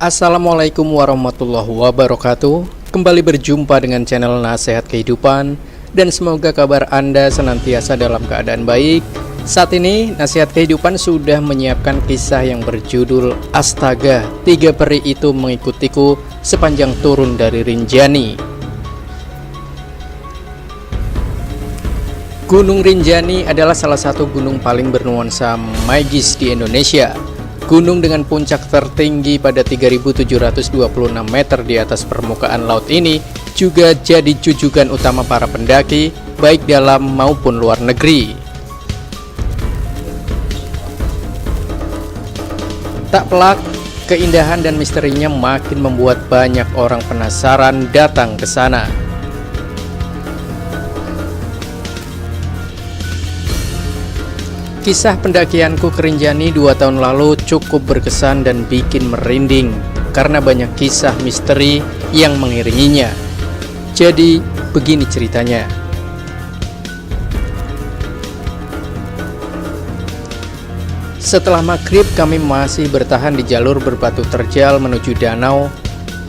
Assalamualaikum warahmatullahi wabarakatuh. Kembali berjumpa dengan channel Nasihat Kehidupan, dan semoga kabar Anda senantiasa dalam keadaan baik. Saat ini Nasihat Kehidupan sudah menyiapkan kisah yang berjudul Astaga, tiga peri itu mengikutiku sepanjang turun dari Rinjani. Gunung Rinjani adalah salah satu gunung paling bernuansa magis di Indonesia. Gunung dengan puncak tertinggi pada 3.726 meter di atas permukaan laut ini juga jadi jujukan utama para pendaki, baik dalam maupun luar negeri. Tak pelak, keindahan dan misterinya makin membuat banyak orang penasaran datang ke sana. Kisah pendakianku ke Rinjani 2 tahun lalu cukup berkesan dan bikin merinding karena banyak kisah misteri yang mengiringinya. Jadi, begini ceritanya. Setelah maghrib, kami masih bertahan di jalur berbatu terjal menuju danau.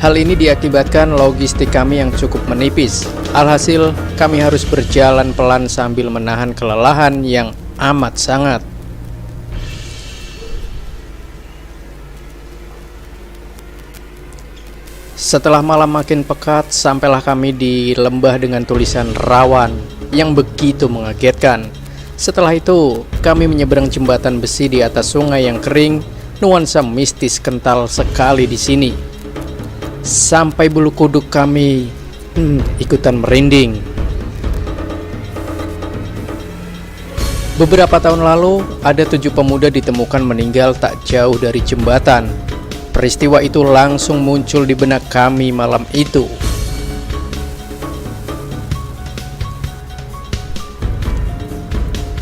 Hal ini diakibatkan logistik kami yang cukup menipis. Alhasil, kami harus berjalan pelan sambil menahan kelelahan yang amat sangat. Setelah malam makin pekat, sampailah kami di lembah dengan tulisan rawan yang begitu mengagetkan. Setelah itu, kami menyeberang jembatan besi di atas sungai yang kering. Nuansa mistis kental sekali di sini. Sampai bulu kuduk kami ikutan merinding. Beberapa tahun lalu, ada 7 pemuda ditemukan meninggal tak jauh dari jembatan. Peristiwa itu langsung muncul di benak kami malam itu.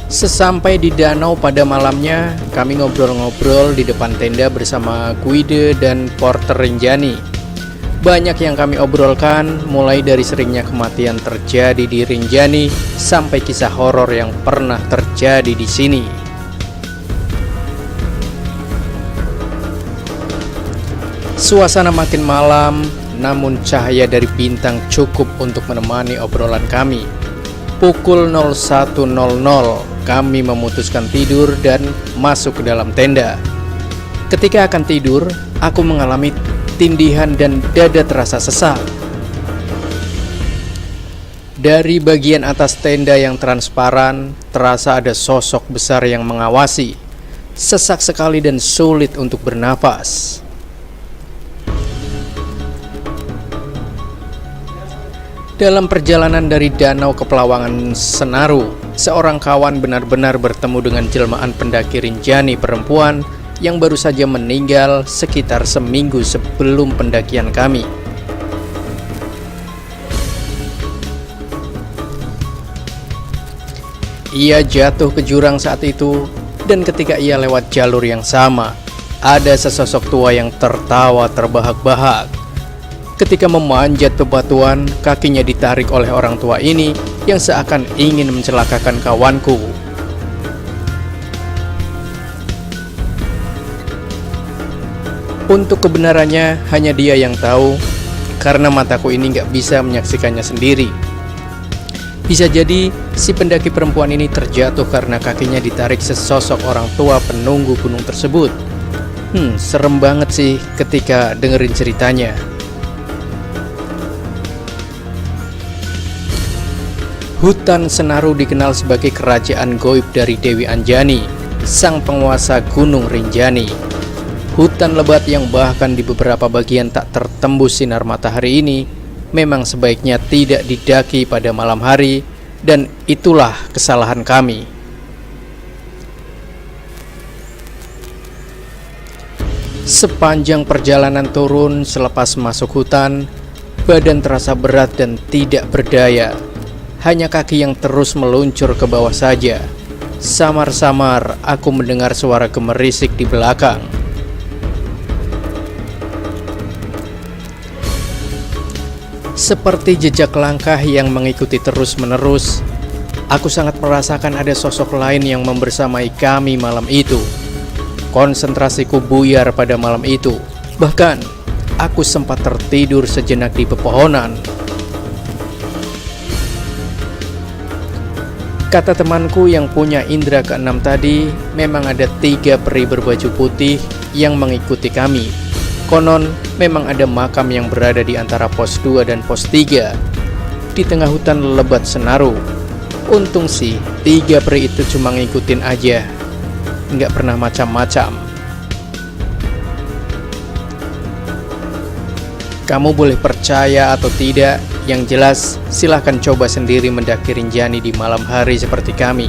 Sesampai di danau pada malamnya, kami ngobrol-ngobrol di depan tenda bersama guide dan porter Rinjani. Banyak yang kami obrolkan, mulai dari seringnya kematian terjadi di Rinjani sampai kisah horor yang pernah terjadi di sini. Suasana makin malam, namun cahaya dari bintang cukup untuk menemani obrolan kami. Pukul 01.00, kami memutuskan tidur dan masuk ke dalam tenda. Ketika akan tidur, aku mengalami tindihan dan dada terasa sesak. Dari bagian atas tenda yang transparan, terasa ada sosok besar yang mengawasi. Sesak sekali dan sulit untuk bernapas. Dalam perjalanan dari danau ke Pelawangan Senaru, seorang kawan benar-benar bertemu dengan jelmaan pendaki Rinjani perempuan yang baru saja meninggal sekitar seminggu sebelum pendakian kami. Ia jatuh ke jurang saat itu, dan ketika ia lewat jalur yang sama, ada sesosok tua yang tertawa terbahak-bahak. Ketika memanjat bebatuan, kakinya ditarik oleh orang tua ini yang seakan ingin mencelakakan kawanku. Untuk kebenarannya, hanya dia yang tahu, karena mataku ini gak bisa menyaksikannya sendiri. Bisa jadi, si pendaki perempuan ini terjatuh karena kakinya ditarik sesosok orang tua penunggu gunung tersebut. Serem banget sih ketika dengerin ceritanya. Hutan Senaru dikenal sebagai kerajaan goib dari Dewi Anjani, sang penguasa Gunung Rinjani. Hutan lebat yang bahkan di beberapa bagian tak tertembus sinar matahari ini memang sebaiknya tidak didaki pada malam hari, dan itulah kesalahan kami. Sepanjang perjalanan turun selepas masuk hutan, badan terasa berat dan tidak berdaya. Hanya kaki yang terus meluncur ke bawah saja. Samar-samar aku mendengar suara gemerisik di belakang. Seperti jejak langkah yang mengikuti terus-menerus, aku sangat merasakan ada sosok lain yang membersamai kami malam itu. Konsentrasiku buyar pada malam itu. Bahkan, aku sempat tertidur sejenak di pepohonan. Kata temanku yang punya indera keenam tadi, memang ada 3 peri berbaju putih yang mengikuti kami. Konon, memang ada makam yang berada di antara pos 2 dan pos 3, di tengah hutan lebat Senaru. Untung sih, 3 peri itu cuma ngikutin aja, nggak pernah macam-macam. Kamu boleh percaya atau tidak, yang jelas silahkan coba sendiri mendaki Rinjani di malam hari seperti kami.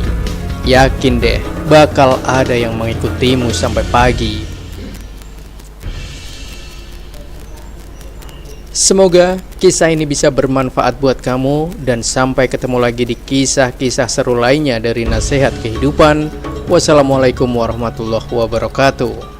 Yakin deh, bakal ada yang mengikutimu sampai pagi. Semoga kisah ini bisa bermanfaat buat kamu, dan sampai ketemu lagi di kisah-kisah seru lainnya dari Nasihat Kehidupan. Wassalamualaikum warahmatullahi wabarakatuh.